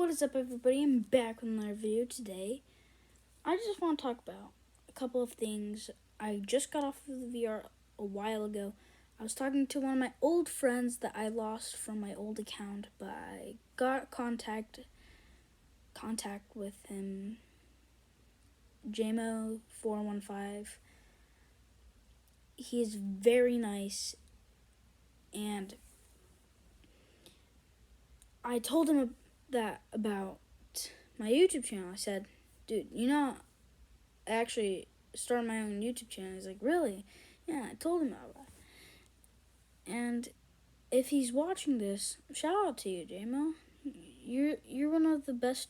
What is up, everybody? I'm back with another video today. I just want to talk about a couple of things. I just got off of the VR a while ago. I was talking to one of my old friends that I lost from my old account, but I got contact with him, JMO415. He is very nice, and I told him about my YouTube channel. I said, dude, I actually started my own YouTube channel. He's like, really? Yeah, I told him about that. And if he's watching this, shout out to you, JMO. You're one of the best.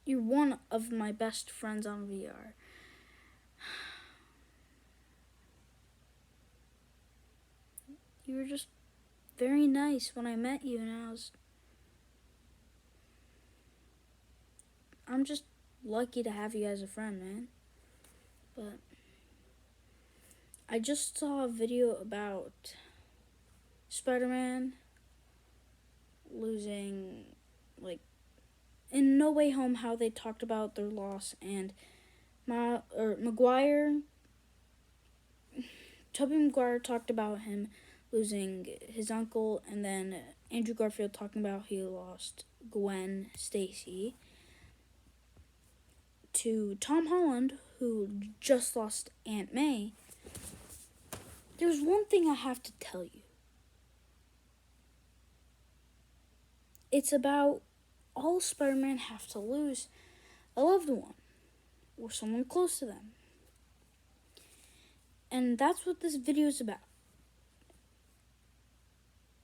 You're one of my best friends on VR. You were just very nice when I met you, and I'm just lucky to have you as a friend, man. But I just saw a video about Spider-Man losing, in No Way Home, how they talked about their loss, and Tobey Maguire talked about him losing his uncle, and then Andrew Garfield talking about he lost Gwen Stacy, to Tom Holland, who just lost Aunt May. There's one thing I have to tell you. It's about all Spider-Man have to lose a loved one or someone close to them. And that's what this video is about.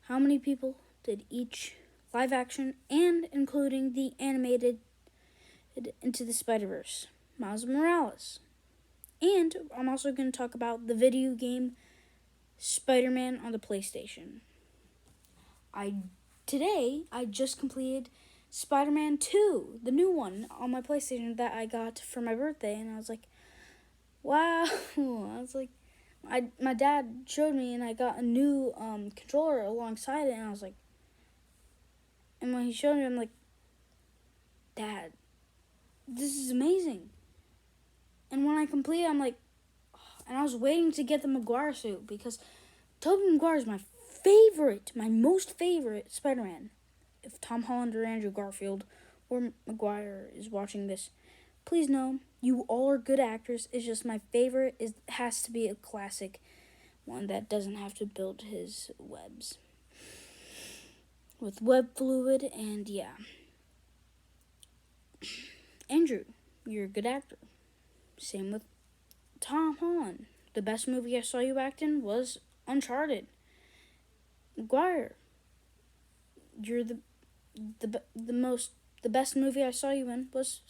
How many people did each live action and including the animated Into the Spider-Verse, Miles Morales. And I'm also going to talk about the video game Spider-Man on the PlayStation. Today I just completed Spider-Man 2, the new one on my PlayStation that I got for my birthday, and I was like, wow. I was like, my dad showed me, and I got a new controller alongside it, and I was like, and when he showed me, I'm like, Dad, this is amazing. And when I completed it, I'm like, oh, and I was waiting to get the Maguire suit, because Tobey Maguire is my most favorite Spider-Man. If Tom Holland or Andrew Garfield or Maguire is watching this, please know you all are good actors. It's just my favorite has to be a classic one that doesn't have to build his webs with web fluid. And yeah, Andrew, you're a good actor. Same with Tom Holland. The best movie I saw you act in was Uncharted. Maguire, you're the best movie I saw you in was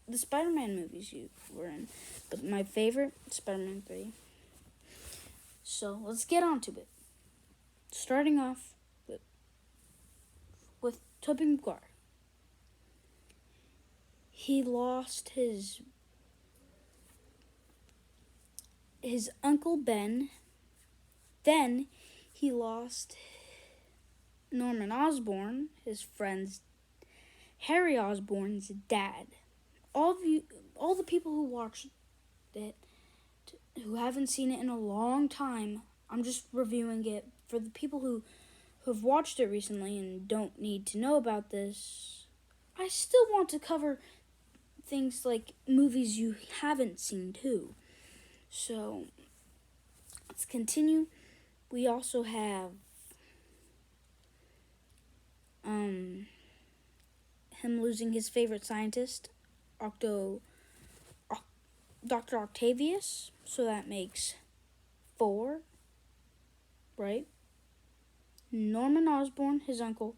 the Spider-Man movies you were in. But my favorite, Spider-Man 3. So let's get on to it. Starting off with Tobey Maguire. He lost his Uncle Ben. Then he lost Norman Osborn, his friend's Harry Osborn's dad. All the people who watched it, who haven't seen it in a long time, I'm just reviewing it for the people who have watched it recently and don't need to know about this. I still want to cover things like movies you haven't seen too. So let's continue. We also have him losing his favorite scientist, Dr. Octavius. So that makes 4, right? Norman Osborn, his uncle,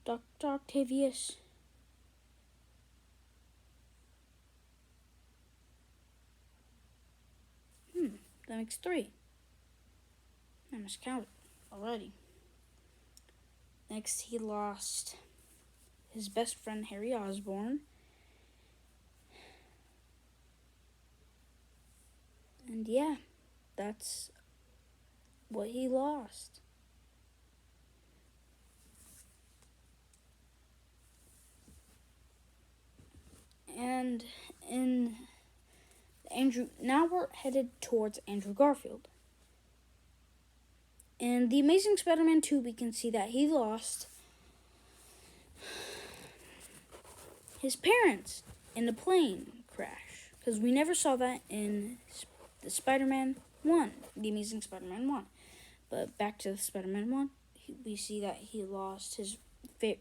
Dr. Octavius. That makes 3. I miscounted already. Next, he lost his best friend, Harry Osborn. And yeah, that's what he lost. And in now we're headed towards Andrew Garfield. In The Amazing Spider-Man 2, we can see that he lost his parents in a plane crash. Because we never saw that in the Spider-Man 1, The Amazing Spider-Man 1. But back to the Spider-Man 1, we see that he lost his favorite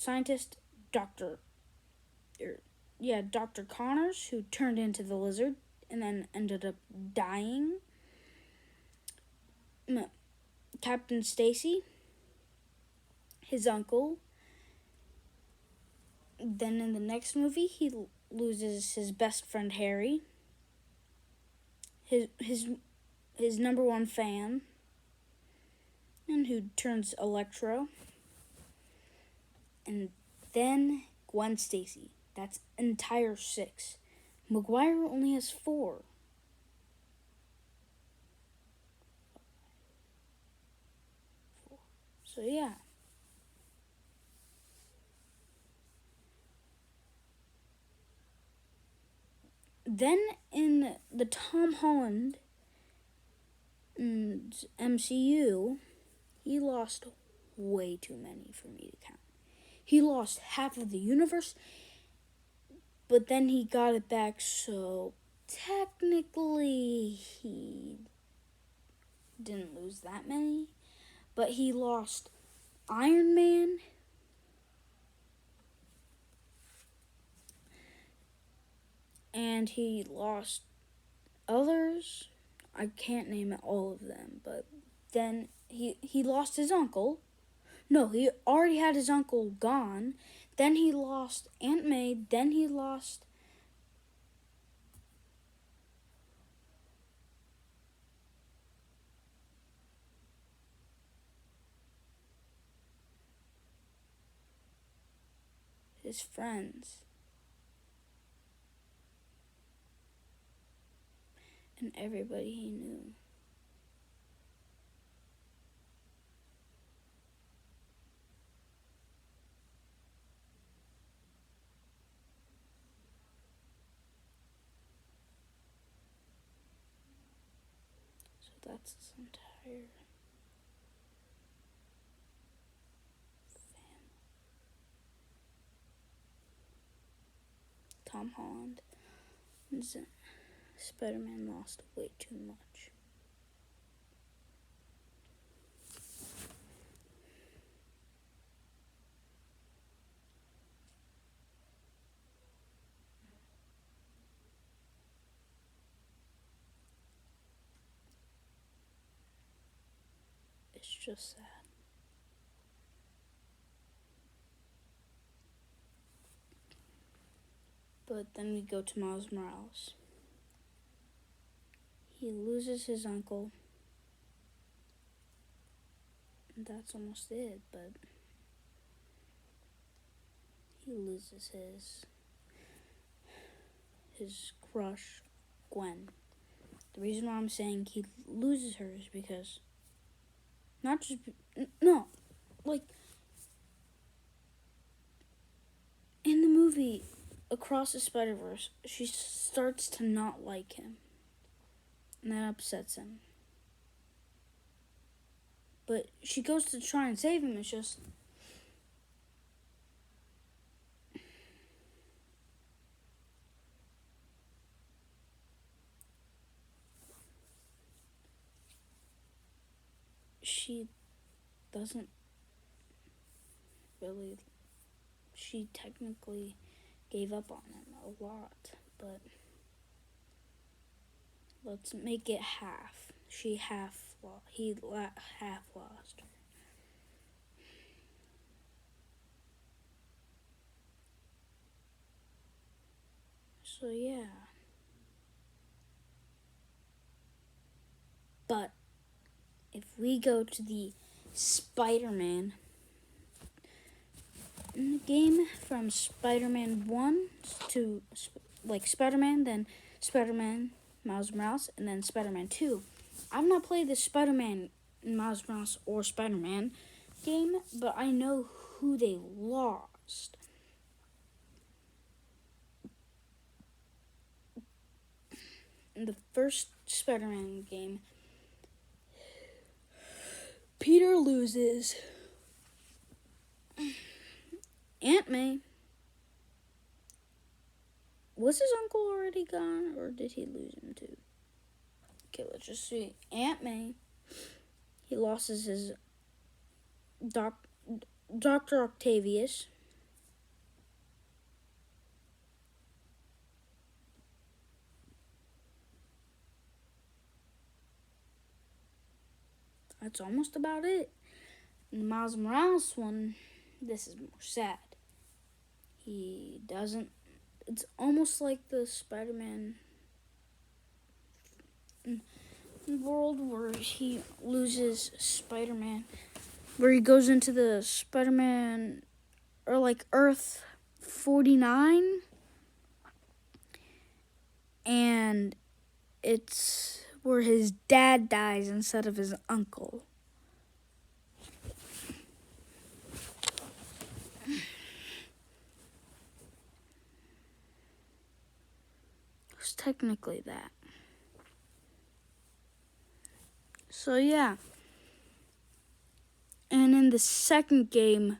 scientist, Dr. Connors, who turned into the Lizard and then ended up dying. Captain Stacy, his uncle. Then in the next movie, he loses his best friend Harry, his number one fan, and who turns Electro. And then Gwen Stacy. That's entire 6. Maguire only has 4. So yeah. Then in the Tom Holland MCU, he lost way too many for me to count. He lost half of the universe, but then he got it back, so technically he didn't lose that many. But he lost Iron Man, and he lost others. I can't name all of them, but then he lost his uncle. No, he already had his uncle gone. Then he lost Aunt May. Then he lost his friends. And everybody he knew. So that's his entire family. Tom Holland and Spider-Man lost way too much. It's just sad. But then we go to Miles Morales. He loses his uncle. And that's almost it, but he loses his crush, Gwen. The reason why I'm saying he loses her is because in the movie Across the Spider-Verse, she starts to not like him. And that upsets him. But she goes to try and save him. It's just she doesn't really. She technically gave up on him a lot, but let's make it half. He half lost her. So yeah. But if we go to the Spider-Man game from Spider-Man 1 to Spider-Man, then Spider-Man Miles Morales, and then Spider-Man 2. I've not played the Spider-Man Miles Morales or Spider-Man game, but I know who they lost. in the first Spider-Man game, Peter loses Aunt May. Was his uncle already gone, or did he lose him too? Okay, let's just see. Aunt May. He loses his Dr. Octavius. That's almost about it. In the Miles Morales one, this is more sad. He doesn't... It's almost like the Spider-Man world where he loses Spider-Man. Where he goes into the Spider-Man... Or like Earth 49. And it's where his dad dies instead of his uncle. It's technically that. So yeah. And in the second game,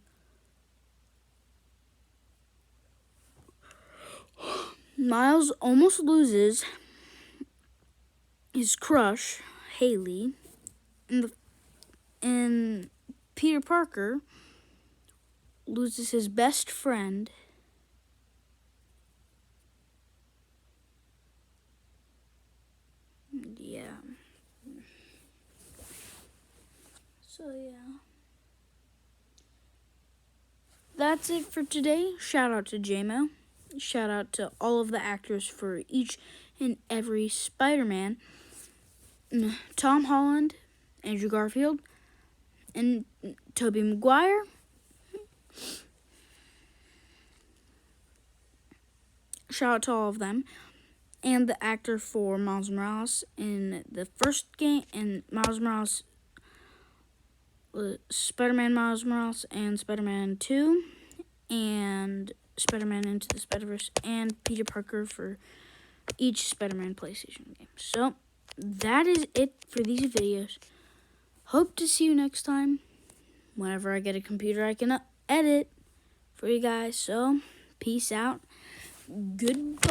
Miles almost loses his crush, Haley, and Peter Parker loses his best friend, yeah. So yeah. That's it for today. Shout out to JMO. Shout out to all of the actors for each and every Spider-Man. Tom Holland, Andrew Garfield, and Tobey Maguire. Shout out to all of them. And the actor for Miles Morales in the first game, and Miles Morales, Spider-Man Miles Morales, and Spider-Man 2, and Spider-Man Into the Spider-Verse, and Peter Parker for each Spider-Man PlayStation game. So, that is it for these videos. Hope to see you next time. Whenever I get a computer, I can edit for you guys. So, peace out. Goodbye.